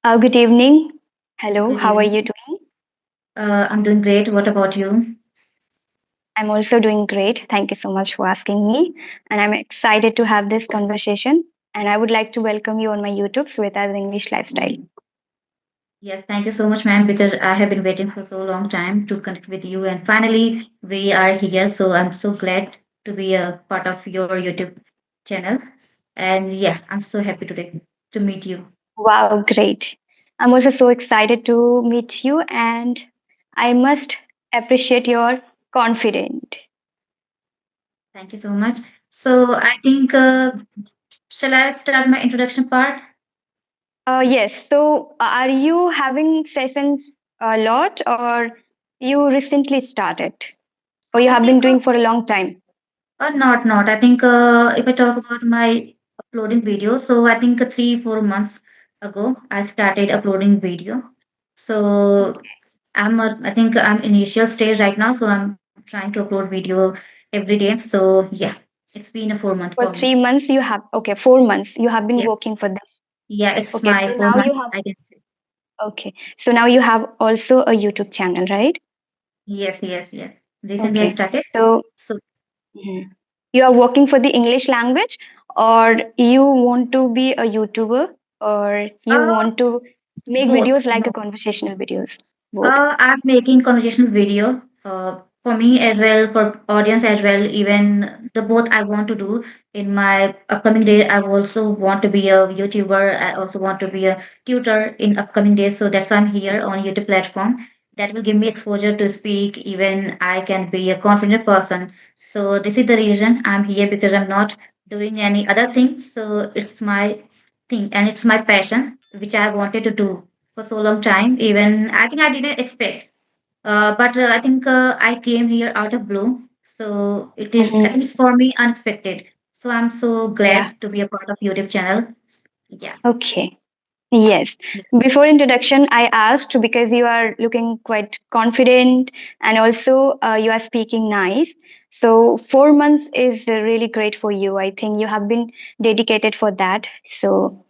Good evening. Hello, Good how are you evening. doing? I'm doing great. What about you? I'm also doing great. Thank you so much for asking me. And I'm excited to have this conversation. And I would like to welcome you on my YouTube, Sweta's English Lifestyle. Yes, thank you so much, ma'am, because I have been waiting for so long time to connect with you, and finally we are here. So I'm so glad to be a part of your YouTube channel. And yeah, I'm so happy today to meet you. Wow, great. I'm also so excited to meet you, and I must appreciate your confidence. Thank you so much. So I think, shall I start my introduction part? Yes, so are you having sessions a lot, or you recently started, or you I have been think doing for a long time? not. I think if I talk about my uploading video, so I think 3, 4 months ago I started uploading video. So I think I'm initial stage right now, so I'm trying to upload video every day. So yeah, it's been a 4 month For for me. 3 months, you have, okay, 4 months, you have been Yes, working for this. yeah, it's Okay, my so four now you month. have, I can say okay, so now you have also a YouTube channel, right? yes. Recently I Okay, started. so So mhm, you are working for the English language, or you want to be a YouTuber, or you uh, want to make both. videos like a No. conversational videos? Both. I'm making conversational video for me as well, for audience as well. Even the both I want to do in my upcoming day. I also want to be a YouTuber. I also want to be a tutor in upcoming days. So that's why I'm here on YouTube platform. That will give me exposure to speak. Even I can be a confident person. So this is the reason I'm here because I'm not doing any other thing. So it's my thing and it's my passion, which I wanted to do for so long time. Even I think I didn't expect, but I think I came here out of blue. So it is. I think Mhm. it's for me unexpected. So I'm so Yeah. glad to be a part of YouTube channel. Yeah. Okay. Yes. Yes. Before introduction, I asked because you are looking quite confident and also you are speaking nice. So 4 months is really great for you. I think you have been dedicated for that. So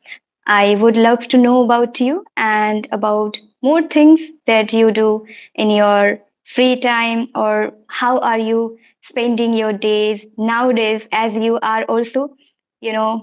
I would love to know about you and about more things that you do in your free time, or how are you spending your days nowadays as you are also,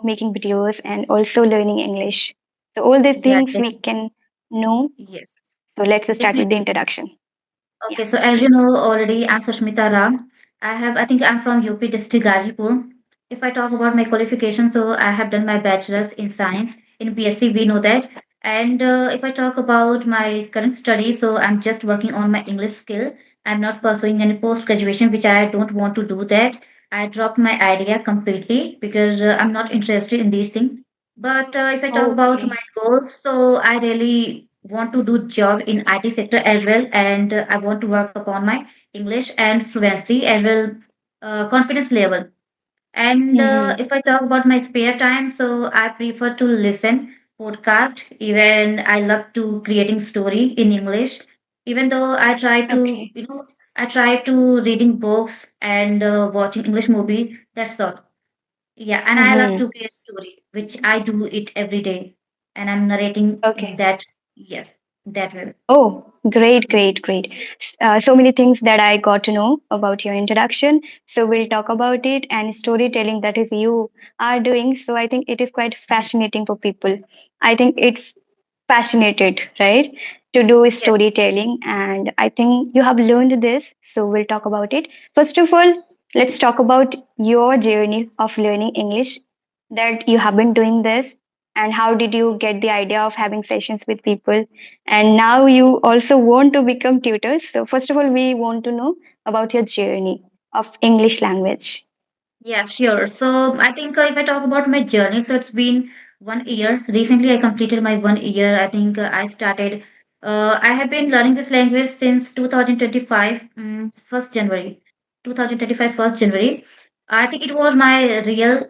making videos and also learning English. So all these Yeah. things we can know. Yes. So let's start with the Definitely. introduction. Yeah. Okay, so as you know already, I'm Sushmita Ram. I think I'm from UP district Gazipur. If I talk about my qualification, so I have done my bachelor's in science in BSc, we know that. And if I talk about my current study, so I'm just working on my English skill. I'm not pursuing any post graduation, which I don't want to do that. I dropped my idea completely because I'm not interested in these things. But if I talk about my Okay. goals, so I really want to do job in IT sector as well, and I want to work upon my English and fluency as well, confidence level. And Mm-hmm. if I talk about my spare time, so I prefer to listen podcast. Even I love to creating story in English. Even though I try to, Okay. I try to reading books and watching English movie. That's all. Yeah, and I love Mm-hmm. to create story, which I do it every day, and I'm narrating Okay. that. Yes, that way. Oh, great, great, great. So many things that I got to know about your introduction. So we'll talk about it and storytelling that is you are doing. So I think it is quite fascinating for people. I think it's fascinated, right, to do Yes. storytelling. And I think you have learned this. So we'll talk about it. First of all, let's talk about your journey of learning English, that you have been doing this, and how did you get the idea of having sessions with people, and now you also want to become tutors. So first of all, we want to know about your journey of English language. Yeah, sure. So I think if I talk about my journey, so it's been 1 year. Recently, I completed my 1 year. I think I started. I have been learning this language since 2025, 1st January, 2025, 1st January. I think it was my real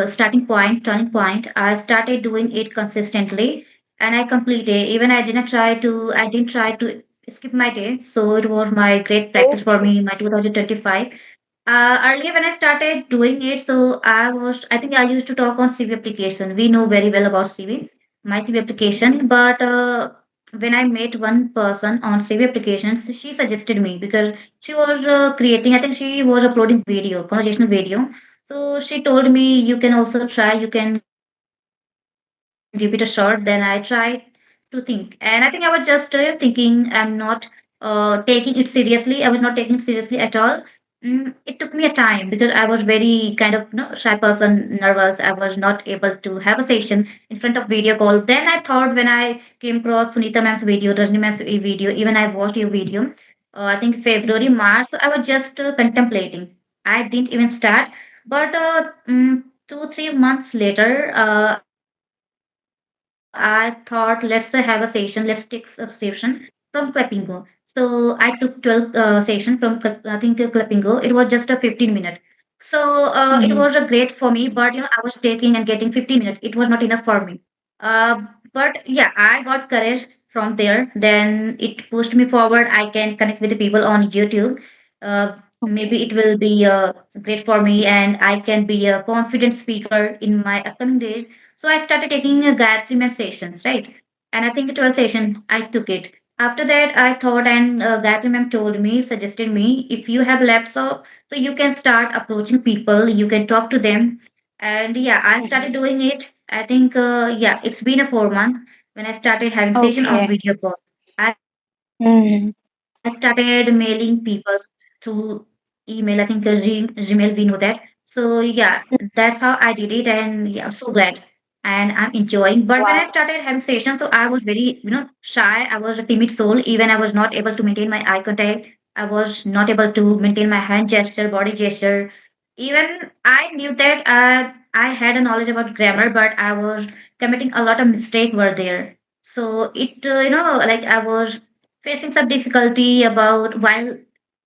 starting point, turning point. I started doing it consistently, and I completed. Even I didn't try to skip my day. So it was my great practice for Okay. me in my 2025. Earlier when I started doing it, so I think I used to talk on CV application. We know very well about CV. my CV application. But when I met one person on CV applications, she suggested me because she was creating, I think she was uploading video, conversational video. So she told me, you can also try, you can give it a shot. Then I tried to think. And I think I was just thinking, I'm not taking it seriously. I was not taking it seriously at all. It took me a time because I was very kind of shy person, nervous. I was not able to have a session in front of video call. Then I thought when I came across Sunita ma'am's video, Rajni ma'am's video, even I watched your video. I think February, March. So I was just contemplating. I didn't even start, but 2 3 months later, I thought let's have a session. Let's take subscription from Clapingo. So I took 12 session from I think Clapingo. It was just a 15 minute. So it was a great Mhm. for me, but I was taking and getting 15 minutes. It was not enough for me. But yeah, I got courage from there. Then it pushed me forward. I can connect with the people on YouTube. Maybe Okay. it will be great for me, and I can be a confident speaker in my upcoming days. So I started taking a Gayatri Map sessions, right? And I think it was session. I took it. After that, I thought, and Gayatri Ma'am told me, suggested me, if you have laptop, so you can start approaching people. You can talk to them. And yeah, I started Mhm. doing it. I think yeah, it's been a 4 month when I started having session on Okay. video call. I started mailing Mhm. people through email. I think Gmail, we know that. So yeah, that's how I did it, and yeah, I'm so glad and I'm enjoying. But when I started having Wow. sessions, so I was very, shy. I was a timid soul. Even I was not able to maintain my eye contact. I was not able to maintain my hand gesture, body gesture. Even I knew that I had a knowledge about grammar, but I was committing a lot of mistake were there. So it, like I was facing some difficulty about while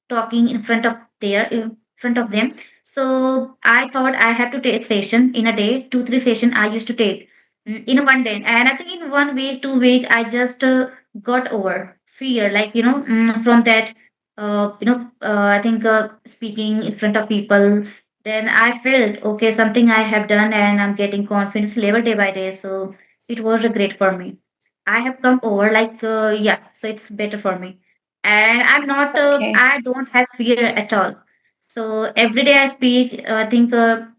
talking in front of them. So I thought I have to take session in a day, 2 3 session I used to take in a one day. And I think in 1 week, 2 week, I just got over fear, like from that I think speaking in front of people. Then I felt okay, something I have done, and I'm getting confidence level day by day. So it was a great for me. I have come over, like yeah, so it's better for me. And I'm not Okay. I don't have fear at all. So every day I speak, I think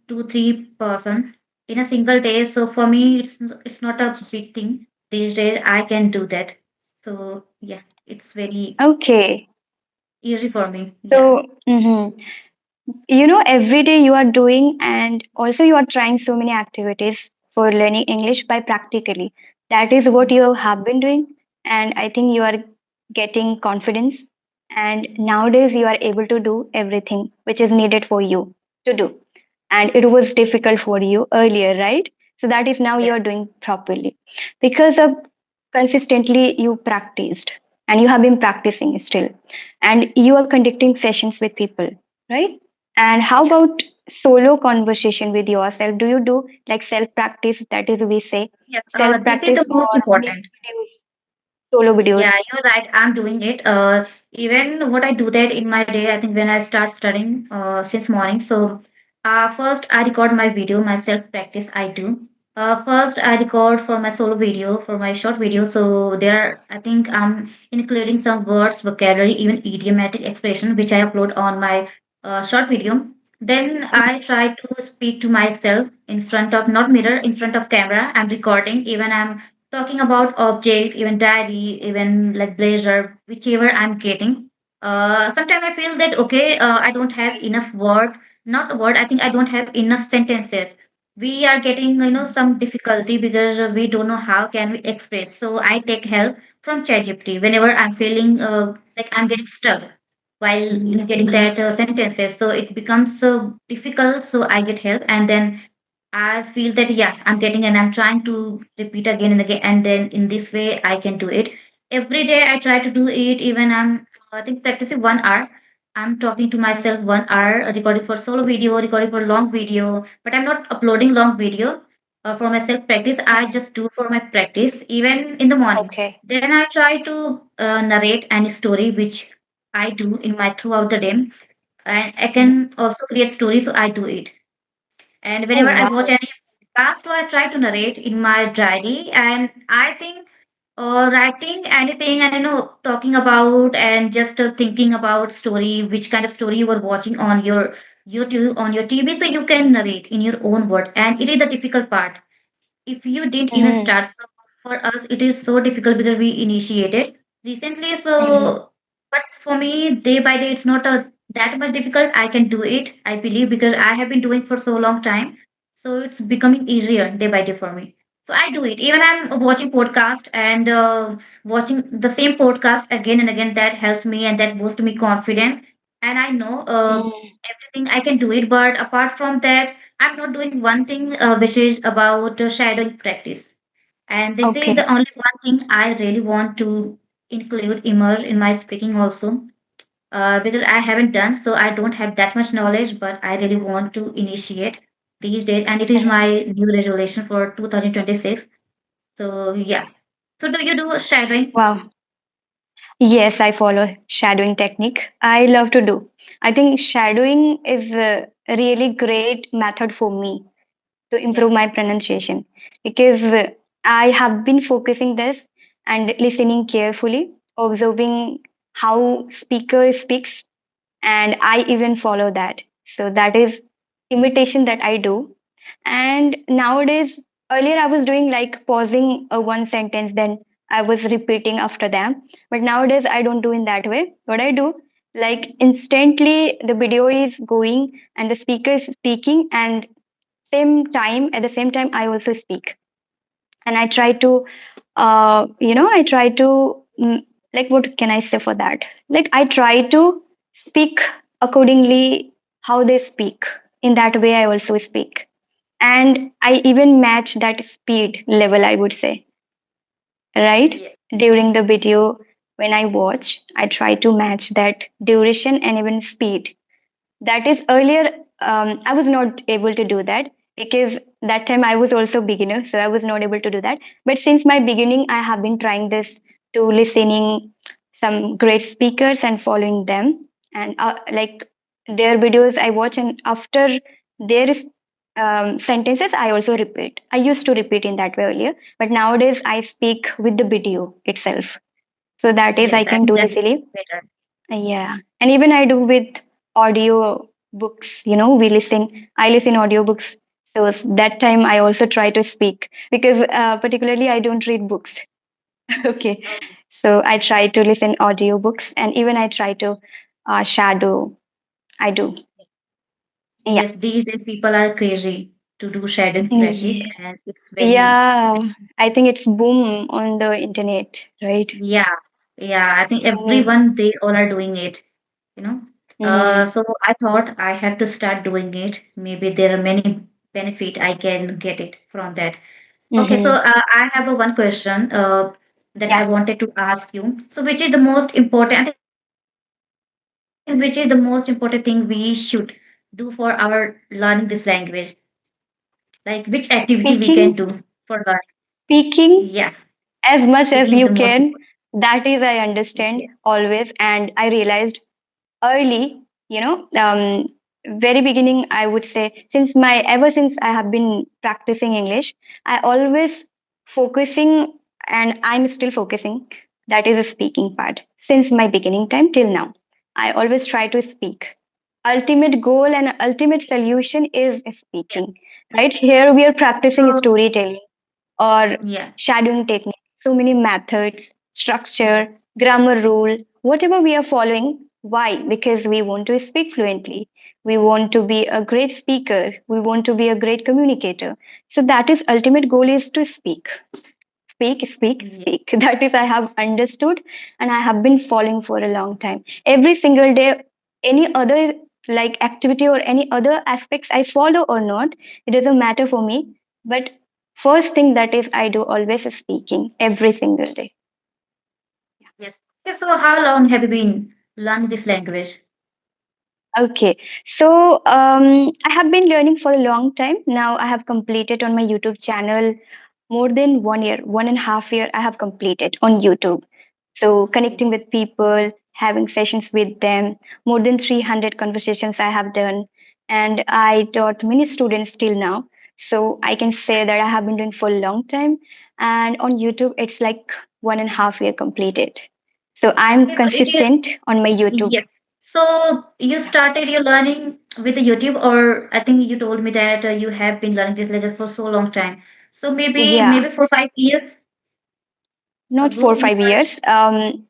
2 3 persons in a single day. So for me, it's not a big thing these days. I can do that. So yeah, it's very Okay. easy for me. Yeah. So, every day you are doing, and also you are trying so many activities for learning English by practically. That is what you have been doing, and I think you are getting confidence. And nowadays you are able to do everything which is needed for you to do. And it was difficult for you earlier, right? So that is now you Yeah. are doing properly because of consistently you practiced, and you have been practicing still, and you are conducting sessions with people, right? And how Yeah. about solo conversation with yourself? Do you do like self practice? That is, we say Yes. self This is practice the or most mix important. videos, solo videos? Yeah, you're right. I'm doing it. Even what I do that in my day, I think when I start studying since morning. So, first I record my video, my self practice I do. First I record for my solo video, for my short video. So there, I think I'm including some words, vocabulary, even idiomatic expression, which I upload on my short video. Then I try to speak to myself in front of not mirror, in front of camera. I'm recording, even I'm talking about objects, even diary, even like blazer, whichever I'm getting. Sometimes I feel that okay, I don't have enough word, not word. I think I don't have enough sentences. We are getting some difficulty because we don't know how can we express. So I take help from ChatGPT whenever I'm feeling like I'm getting stuck while getting that sentences. So it becomes so difficult. So I get help, and then I feel that yeah, I'm getting and I'm trying to repeat again and again, and then in this way I can do it. Every day I try to do it. Even I'm I think practicing 1 hour. I'm talking to myself 1 hour, recording for solo video, recording for long video, but I'm not uploading long video for my self practice. I Mhm. just do for my practice, even in the morning. Okay. Then I try to narrate any story which I do in my throughout the day, and I Mhm. can also create stories, so I do it. And Oh whenever I watch wow. any Last, I try to narrate in my diary, and I think writing anything and talking about and just thinking about story, which kind of story you were watching on your YouTube, on your TV, so you can narrate in your own word, and it is the difficult part if you didn't even Mm-hmm. start. So for us, it is so difficult because we initiated recently. Mm-hmm. So, but for me, day by day, it's not that much difficult. I can do it, I believe, because I have been doing for so long time. So it's becoming easier day by day for me. So I do it. Even I'm watching podcast and watching the same podcast again and again. That helps me and that boosts me confidence. And I know everything I can do it. But apart from that, I'm not doing one thing which is about shadowing practice. And they say Okay. the only one thing I really want to include immerse in my speaking also, because I haven't done, so I don't have that much knowledge, but I really want to initiate these days, and it is Mhm. my new resolution for 2026. So yeah. So do you do shadowing? Wow. Yes, I follow shadowing technique. I love to do. I think shadowing is a really great method for me to Yeah. improve my pronunciation because I have been focusing this and listening carefully, observing how speaker speaks, and I even follow that. So that is imitation that I do. And nowadays, earlier I was doing like pausing a one sentence, then I was repeating after them. But nowadays I don't do in that way. What I do, like instantly the video is going and the speaker is speaking, and same time at the same time I also speak, and I try to I try to like what can I say for that, like I try to speak accordingly how they speak. In that way I also speak, and I even match that speed level, I would say, right? Yeah. During the video, when I watch, I try to match that duration and even speed. That is earlier, I was not able to do that because that time I was also beginner, so I was not able to do that. But since my beginning, I have been trying this to listening some great speakers and following them, and like their videos I watch, and after their sentences I also repeat. I used to repeat in that way earlier, but nowadays I speak with the video itself, so that is I Yes, I can think do that's easily. better. Yeah. And even I do with audio books, I listen audiobooks. So that time I also try to speak because particularly I don't read books. Okay. Okay. So I try to listen audiobooks, and even I try to shadow. I do. Yeah. Yes, these days people are crazy to do shadowing practice, Yeah. and it's very. Yeah. I think it's boom on the internet, right? Yeah, yeah, I think Mm, everyone, they all are doing it, you know. mm, So I thought I have to start doing it. Maybe there are many benefit I can get it from that. Okay, so mm-hmm. I have a one question that I Yeah. wanted to ask you. So which is the most important, I think which is the most important thing we should do for our learning this language? Like which activity we can do Speaking, for learning? Yeah, speaking as much speaking is as the you most can. important. That is, I Yeah. understand always. And I realized early, very beginning, I would say, ever since I have been practicing English, I always focusing, and I'm still focusing. That is a speaking part. Since my beginning time till now, I always try to speak. Ultimate goal and ultimate solution is Yeah. speaking. Right here, we are practicing So storytelling or yeah, shadowing technique. So many methods, yeah. structure, grammar rule, whatever we are following. Why? Because we want to speak fluently. We want to be a great speaker. We want to be a great communicator. So that is ultimate goal is to speak. Speak, speak, Yeah. speak. That is I have understood, and I have been following for a long time. Every single day, any other like activity or any other aspects I follow or not, it doesn't matter for me. But first thing that is I do always is speaking every single day. Yes. Okay, so how long have you been learning this language? Okay, so I have been learning for a long time now. I have completed on my YouTube channel more than 1 year, 1.5 year. I have completed on YouTube. So Okay. connecting with people, having sessions with them, more than 300 conversations I have done, and I taught many students till now. So I can say that I have been doing for a long time. And on YouTube, it's like 1.5 year completed. So I'm Okay, so it is. consistent on my YouTube. Yes. So you started your learning with the YouTube, or I think you told me that you have been learning this language for so long time. So Yeah, maybe for 5 years not ago four, you five started. years.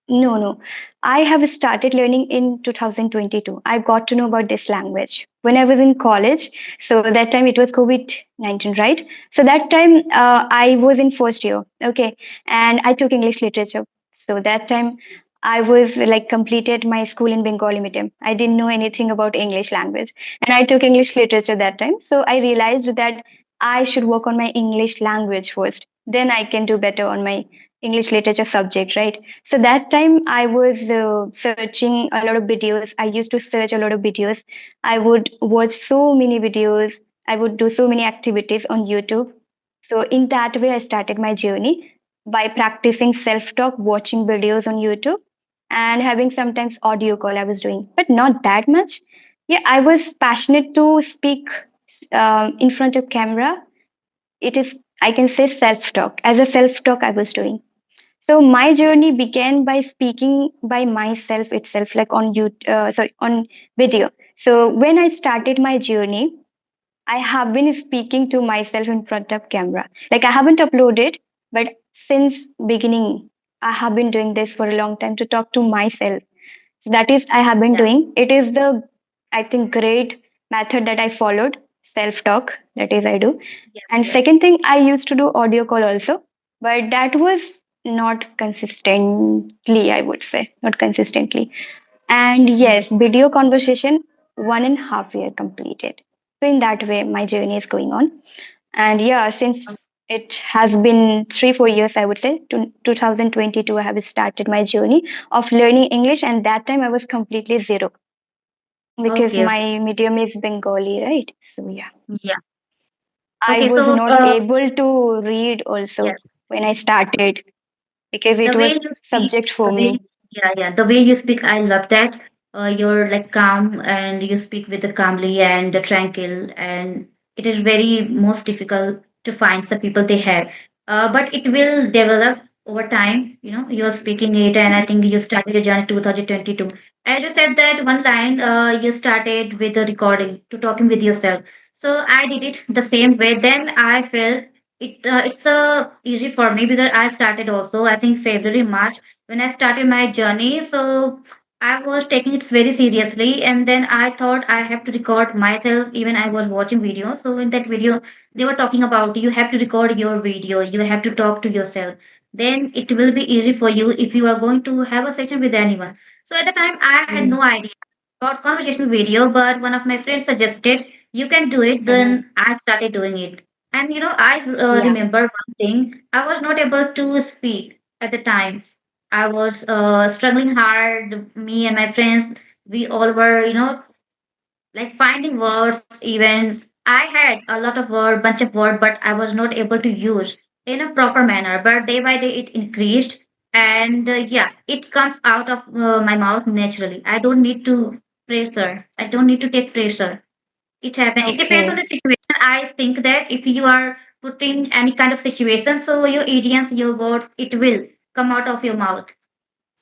No, no. I have started learning in 2022. I got to know about this language when I was in college. So that time it was COVID-19, right? So that time I was in first year. Okay. And I took English literature. So that time I was like completed my school in Bengali medium. I didn't know anything about English language. And I took English literature that time. So I realized that I should work on my English language first. Then I can do better on my English literature subject, right? So that time I was searching a lot of videos. I used to search a lot of videos. I would watch so many videos. I would do so many activities on YouTube. So in that way, I started my journey by practicing self-talk, watching videos on YouTube, and having sometimes audio call I was doing, but not that much. Yeah, I was passionate to speak in front of camera. It is, I can say, self-talk. As a self-talk, I was doing. So my journey began by speaking by myself itself, like on you, sorry, on video. So when I started my journey, I have been speaking to myself in front of camera. Like I haven't uploaded, but since beginning, I have been doing this for a long time to talk to myself. So that is I have been Yeah. doing. It is the I think great method that I followed, self talk. That is I do. Yes. And Yes. second thing, I used to do audio call also, but that was not consistently. I would say not consistently. And Mhm. yes, video conversation 1.5 year completed. So in that way, my journey is going on. And yeah, since it has been 3, 4 years, I would say, to 2022, I have started my journey of learning English, and that time I was completely zero because Okay. Okay. my medium is Bengali, right? So yeah, Yeah. I Okay. was So not able to read yes. also when I started because The it way was you speak, subject the for way, me. yeah, yeah, the way you speak, I love that. You're like calm and you speak with the calmly and the tranquil, and it is very most difficult to find some people they have. But it will develop over time. You know, you're speaking it, and I think you started your journey 2022. As you said that one line, you started with the recording to talking with yourself. So I did it the same way. Then I felt it's easy for me because I started also I think February March when I started my journey. So I was taking it very seriously, and then I thought I have to record myself. Even I was watching video. So in that video, they were talking about you have to record your video. You have to talk to yourself. Then it will be easy for you if you are going to have a session with anyone. So at the time, I had Mm-hmm. no idea about conversational video, but one of my friends suggested you can do it. Mm-hmm. Then I started doing it. And you know, I Yeah. remember one thing. I was not able to speak at the time. I was struggling hard. Me and my friends, we all were, you know, like finding words. Even I had a lot of word, bunch of word, but I was not able to use in a proper manner. But day by day, it increased, and yeah, it comes out of my mouth naturally. I don't need to pressure. I don't need to take pressure. It happens. It depends on Okay. the situation. I think that if you are putting any kind of situation, so your idioms, your words, it will come out of your mouth.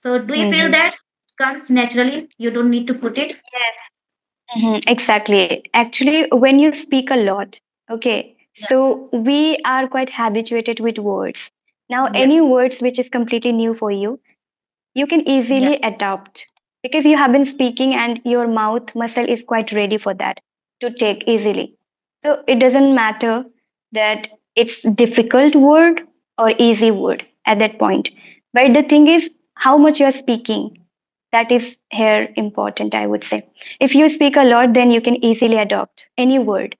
So do you feel Mm-hmm. that it comes naturally? You don't need to put it. Exactly. Actually, when you speak a lot, okay, Yeah. so we are quite habituated with words. Now, Yes. any words which is completely new for you, you can Yeah. easily adopt because you have been speaking and your mouth muscle is quite ready for that to take easily. So it doesn't matter that it's difficult word or easy word at that point. But the thing is how much you're speaking. That is here important, I would say. If you speak a lot, then you can easily adopt any word.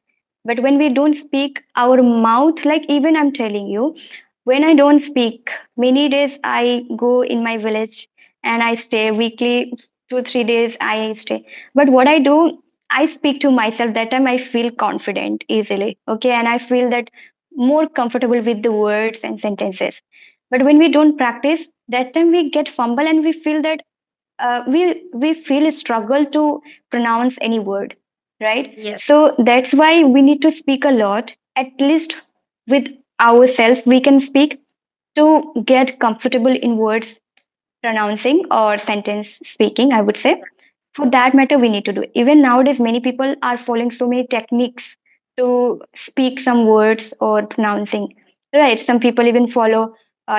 But when we don't speak, our mouth, like even I'm telling you, when I don't speak, many days I go in my village and I stay weekly, 2, 3 days I stay. But what I do, I speak to myself. That time I feel confident easily. Okay. And I feel that more comfortable with the words and sentences. But when we don't practice, that time we get fumble and we feel that we feel a struggle to pronounce any word, right? Yes. So that's why we need to speak a lot at least with ourselves we can speak to get comfortable in words pronouncing or sentence speaking, I would say. For that matter we need to do. Even nowadays many people are following so many techniques to speak some words or pronouncing, right? Some people even follow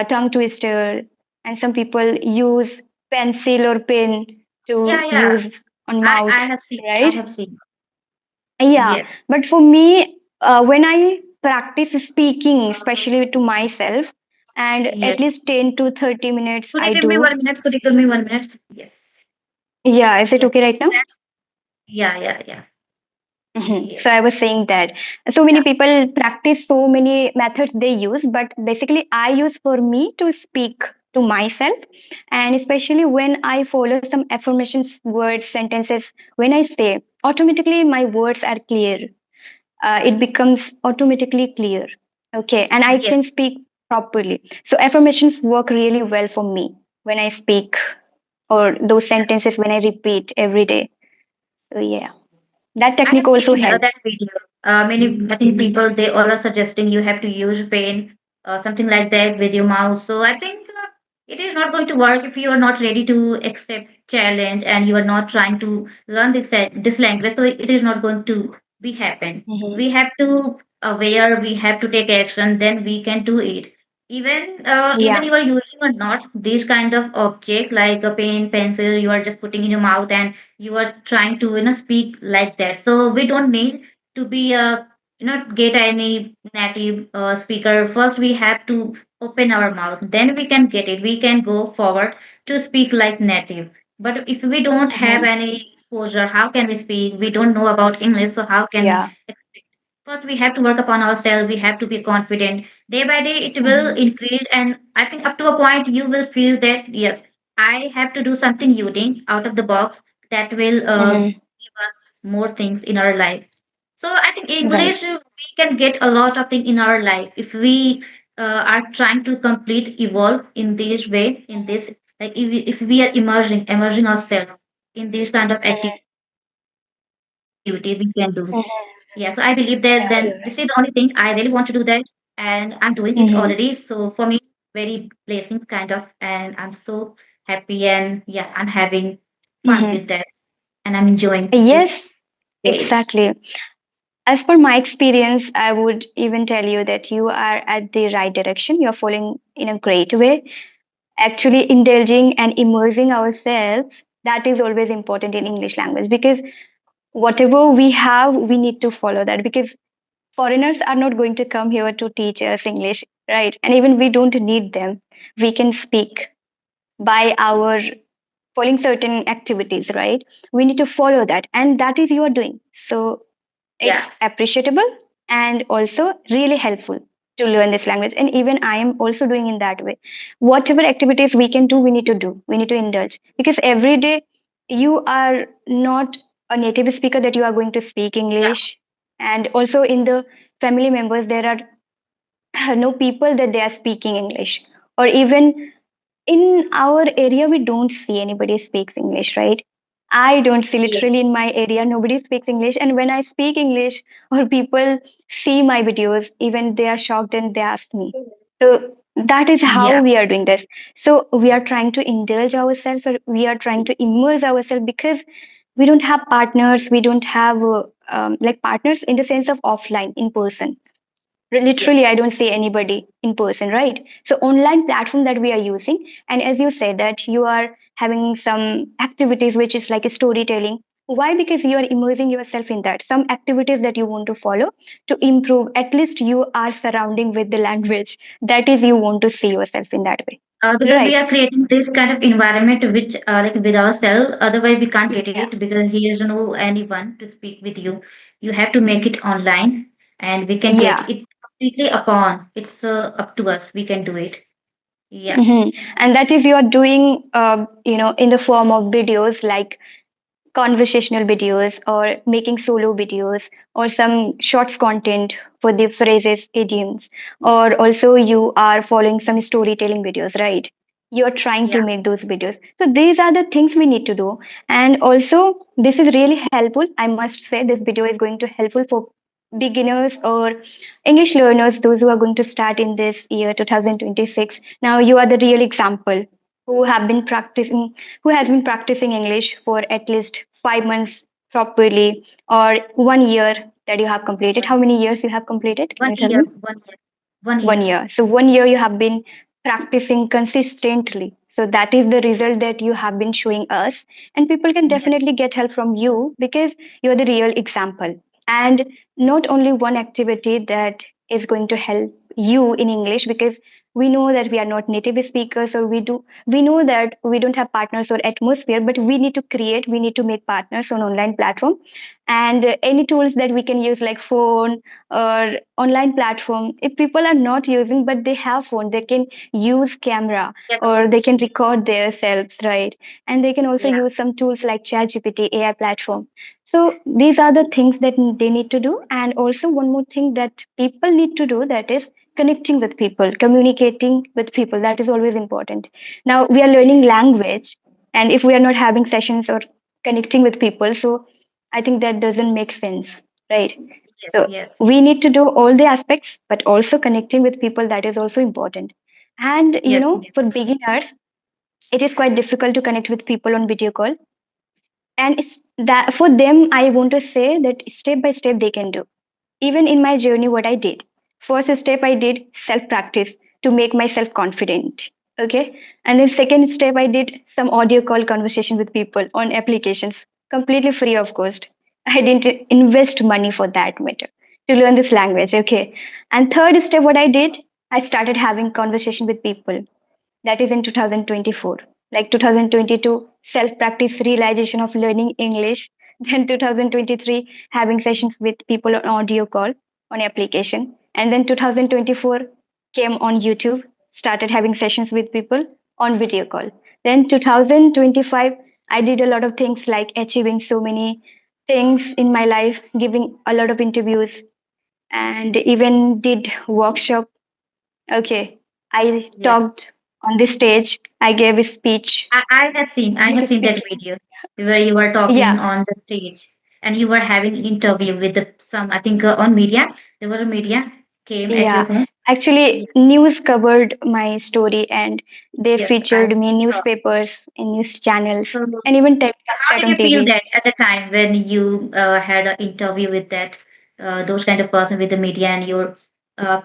tongue twister, and some people use pencil or pen to Yeah, yeah. use on I mouth, have seen. I right? have seen. Yeah, Yes. but for me, when I practice speaking, especially to myself, and Yes. at least 10 to 30 minutes Could you I give me do. 1 minute? Could you give me 1 minute? Yes. Yeah, is it Yes. okay right now? That's, yeah, yeah, yeah. So Yes. I was saying that so many Yeah. people practice so many methods they use, but basically I use for me to speak to myself, and especially when I follow some affirmations, words, sentences, when I say, automatically my words are clear. It becomes automatically clear. Okay, and I can Yes. speak properly. So affirmations work really well for me when I speak, or those Yeah. sentences when I repeat every day. So yeah, that I technique have also seen helps. that video. Many, I think people they all are suggesting you have to use pen, something like that with your mouse. So I think it is not going to work if you are not ready to accept challenge and you are not trying to learn this language. So it is not going to be happen. Hmm. We have to aware. We have to take action. Then we can do it. Even Yeah. you are using or not this kind of object like a pen, pencil, you are just putting in your mouth and you are trying to speak like that, so we don't need to be a get any native speaker. First we have to open our mouth, then we can get it, we can go forward to speak like native. But if we don't have Hmm. any exposure, how can we speak? We don't know about English, so how can we Yeah. expect? First we have to work upon ourselves, we have to be confident. Day by day it will Hmm. increase, and I think up to a point you will feel that yes, I have to do something unique out of the box that will Hmm. give us more things in our life. So I think Right. English, we can get a lot of things in our life if we are trying to complete evolve in this way, in this, like if we are immersing ourselves in this kind of Hmm. activity, we can do. Yeah, so I believe that Hmm. then this is the only thing I Yeah, really you're want to right. do that, and I'm doing it already. So for me, very blessing kind of, and I'm so happy, and yeah, I'm having fun with Hmm. that, and I'm enjoying this Yes, age. exactly. As per my experience, I would even tell you that you are at the right direction. You're following in a great way. Actually, indulging and immersing ourselves, that is always important in English language, because whatever we have, we need to follow that, because foreigners are not going to come here to teach us English, right? And even we don't need them. We can speak by our following certain activities, right? We need to follow that, and that is you are doing. So it's Yes. appreciable and also really helpful to learn this language. And even I am also doing in that way. Whatever activities we can do, we need to do. We need to indulge, because every day you are not a native speaker that you are going to speak Yeah. English. And also in the family members, there are no people that they are speaking English, or even in our area we don't see anybody speaks English, right? I don't see, Yeah. literally in my area nobody speaks English, and when I speak English or people see my videos, even they are shocked and they ask me. So that is how Yeah. we are doing this. So we are trying to indulge ourselves, or we are trying to immerse ourselves, because we don't have partners, we don't have like partners in the sense of offline, in person. Literally I Yes. don't see anybody in person, right? So online platform that we are using, and as you said that you are having some activities which is like a storytelling. Why? Because you are immersing yourself in that, some activities that you want to follow to improve. At least you are surrounding with the language, that is you want to see yourself in that way, Because we right? are creating this kind of environment which like with ourselves, otherwise we can't get Yeah. it because he is no anyone to speak with you. You have to make it online, and we can get Yeah. it completely upon. It's up to us. We can do it. Yeah. And that is you are doing in the form of videos, like conversational videos, or making solo videos, or some shorts content for the phrases, idioms, or also you are following some storytelling videos, right? You're trying to Yeah. make those videos. So these are the things we need to do. And also this is really helpful, I must say. This video is going to helpful for beginners or English learners, those who are going to start in this year 2026. Now you are the real example who have been practicing, who has been practicing English for at least 5 months properly, or 1 year that you have completed. One How many years you have completed? Can one you tell year, me? 1 year, 1 year. 1 year. So 1 year you have been practicing consistently. So that is the result that you have been showing us. And people can definitely Yes, get help from you because you're the real example. And not only one activity that is going to help you in English, because we know that we are not native speakers, or we know that we don't have partners or atmosphere, but we need to make partners on online platform. And any tools that we can use like phone or online platform, if people are not using but they have phone, they can use camera yeah, or they can record themselves, right? And they can also yeah, use some tools like ChatGPT, AI platform. So these are the things that they need to do. And also one more thing that people need to do, that is connecting with people, communicating with people. That is always important. Now we are learning language, and if we are not having sessions or connecting with people, so I think that doesn't make sense, right? yes, So yes, we need to do all the aspects, but also connecting with people, that is also important. And yes, yes, for beginners, it is quite difficult to connect with people on video call. And it's that for them, I want to say that step by step they can do. Even in my journey, what I did. First step I did self practice to make myself confident. Okay. And then second step I did some audio call conversation with people on applications, completely free of cost. I didn't invest money for that matter to learn this language. Okay. And third step, what I did, I started having conversation with people. That is in 2024. Like 2022, self practice realization of learning English. Then 2023, having sessions with people on audio call on application. And then 2024 came on YouTube, started having sessions with people on video call. Then 2025, I did a lot of things like achieving so many things in my life, giving a lot of interviews, and even did workshop. Okay. I yes. talked on the stage. I gave a speech. I have seen that Speaking. video where you were talking Yeah. on the stage and you were having interview with some, I think on media. There was a media came at your Yeah. home. Actually, Yeah, news covered my story and they yes, I featured me in saw. newspapers, in news channels, So, and even how telecasted did on you feel TV. that at the time when you had an interview with that those kind of person with the media and your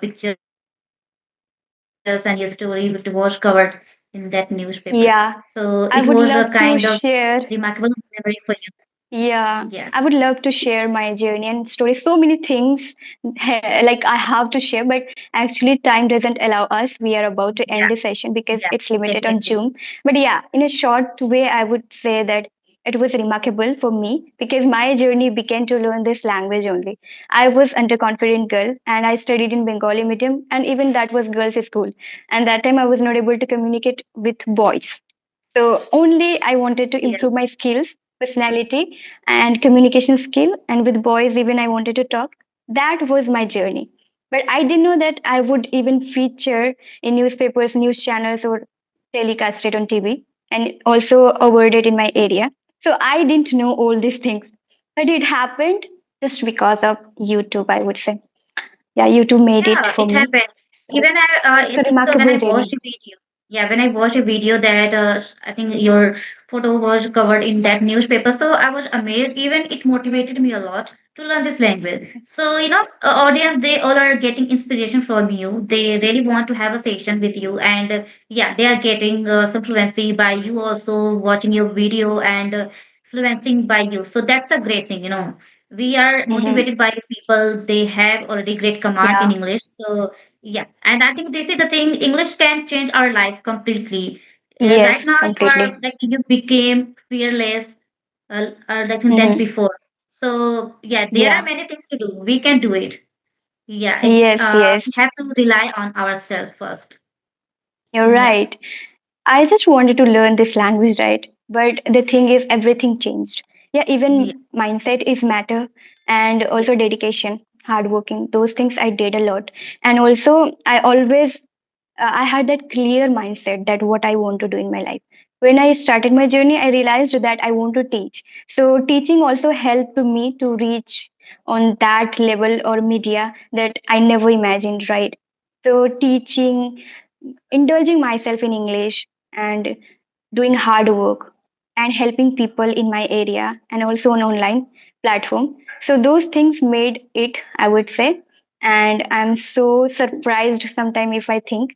pictures and your story which was covered in that newspaper? So it was a Yeah. kind of I would love to remarkable share. memory for you. Yeah, Yeah, I would love to share my journey and story. So many things like I have to share, but actually time doesn't allow us. We are about to yeah, end the session because yeah, it's limited on definitely. Zoom. But yeah, in a short way, I would say that it was remarkable for me because my journey began to learn this language only. I was underconfident girl and I studied in Bengali medium, and even that was girls' school. And that time I was not able to communicate with boys. So only I wanted to Yes, improve my skills, personality, and communication skill. And with boys, even I wanted to talk. That was my journey. But I didn't know that I would even feature in newspapers, news channels, or telecasted on TV, and also awarded in my area. So I didn't know all these things. But it happened just because of YouTube, I would say. Yeah, YouTube made it yeah, for it me. happened. So Even it's I a think when remarkable I watched journey. a video, yeah, when I watched a video that I think your photo was covered in that newspaper, so I was amazed. Even it motivated me a lot to learn this language. So audience, they all are getting inspiration from you. They really want to have a session with you, and yeah, they are getting some fluency by you also watching your video and fluencing by you. So that's a great thing. We are Hmm. motivated by people. They have already great command in Yeah. English. So yeah, and I think this is the thing. English can change our life completely. Yes, Right now, you are completely. like you became fearless, like than Hmm. before. So yeah, there are Yeah. many things to do. We can do it. Yeah, Yes, yes, we have to rely on ourselves first. you're Yeah, right. I just wanted to learn this language, right? But the thing is, everything changed. Yeah, yeah, even mindset is matter, and also yes, dedication, hard working. Those things I did a lot, and also I always I had that clear mindset that what I want to do in my life. when I started my journey, I realized that I want to teach. So teaching also helped me to reach on that level or media that I never imagined, right? So teaching, indulging myself in English and doing hard work and helping people in my area and also on online platform. So those things made it, I would say. And I'm so surprised sometimes if I think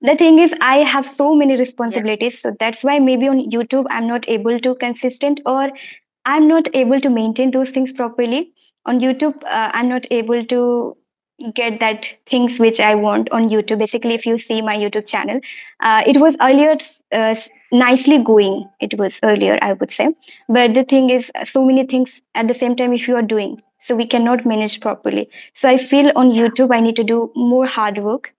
the thing is I have so many Yeah, responsibilities, so that's why maybe on YouTube I'm not able to consistent, or I'm not able to maintain those things properly. On YouTube, I'm not able to get that things which I want on YouTube. Basically, if you see my YouTube channel, it was earlier nicely going. It was earlier, I would say. But the thing is, so many things at the same time, if you are doing, so we cannot manage properly. So I feel on yeah, YouTube, I need to do more hard work.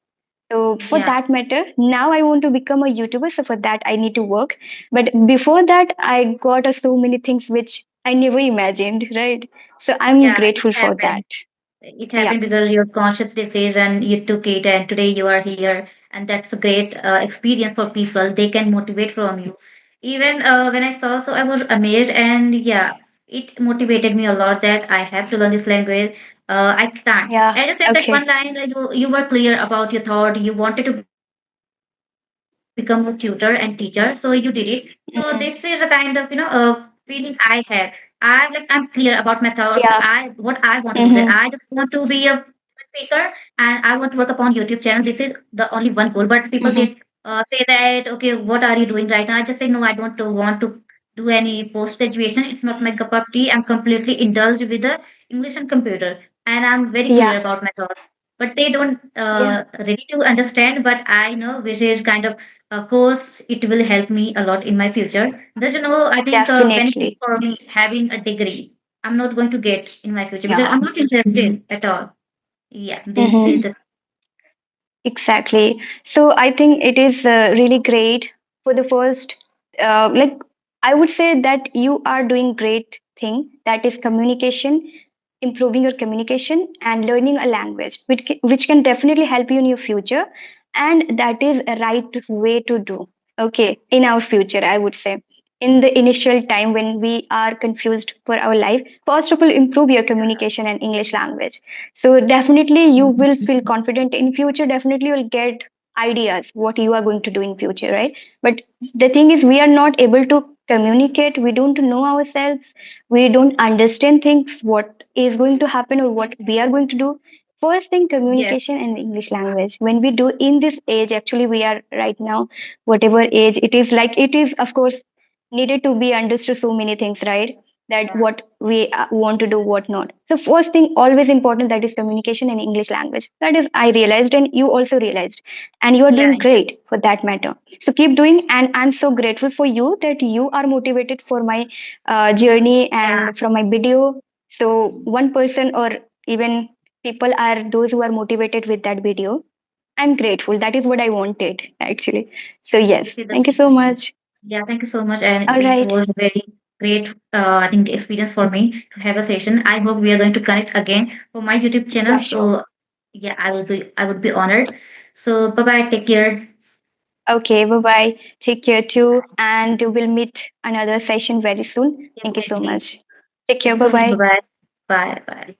So for yeah, that matter, now I want to become a YouTuber. So for that, I need to work. But before that, I got so many things which I never imagined, right? So I'm yeah. It grateful for that. happened. It Yeah, happened because your conscious decision, you took it, and today you are here, and that's a great experience for people. They can motivate from you. Even when I saw, so I was amazed, and yeah, it motivated me a lot that I have to learn this language. I can't. yeah, As I said, that one okay. line, you were clear about your thought. You wanted to become a tutor and teacher, so you did it. So this is a kind of Mm, feeling I have. I'm clear about my thoughts. I what I want to do. That I just want to be yeah. a speaker and I want to work upon YouTube channel. This is the only one goal. But people they Mm-hmm. say that, okay, what are you doing right now? I just say no. I don't want to do any post graduation. It's not my cup of tea. I'm completely indulged with the English and computer, and I'm very clear Yeah, about my thoughts. But they don't yeah, ready to understand. But I know which is kind of course it will help me a lot in my future. Does you know? I think benefit definitely. for me having a degree. I'm not going to get in my future because Yeah. I'm not interested at all. Yeah, this is Mm-hmm. the Exactly. So I think it is really great for the first, like I would say that you are doing great thing, that is communication, improving your communication and learning a language, which can definitely help you in your future, and that is a right way to do. Okay, in our future, I would say. In the initial time when we are confused for our life, first of all, improve your communication and English language, so definitely you will feel confident in future. Definitely you'll get ideas what you are going to do in future, right? But the thing is we are not able to communicate. We don't know ourselves. We don't understand things, what is going to happen or what we are going to do. First thing, yes, communication and English language. When we do in this age, actually we are right now, whatever age it is, like it is of course needed to be understood so many things, right? That yeah, what we want to do, what not. So first thing always important, that is communication and English language. That is I realized and you also realized, and you are yeah, doing yes, great for that matter. So keep doing, and I'm so grateful for you that you are motivated for my journey yeah, and from my video. So one person or even people are those who are motivated with that video. I'm grateful. That is what I wanted actually. So yes, this is the thank you so much. yeah. Thank you so much, and All it right. was very great. I think experience for me to have a session. I hope we are going to connect again for my YouTube channel. Yeah, sure. So yeah, I would be honored. So bye bye. Take care. Okay, bye bye. Take care too. And we'll meet another session very soon. Thank you so Definitely. much. Take Thank care. you Bye so much. Bye bye. bye. Bye bye.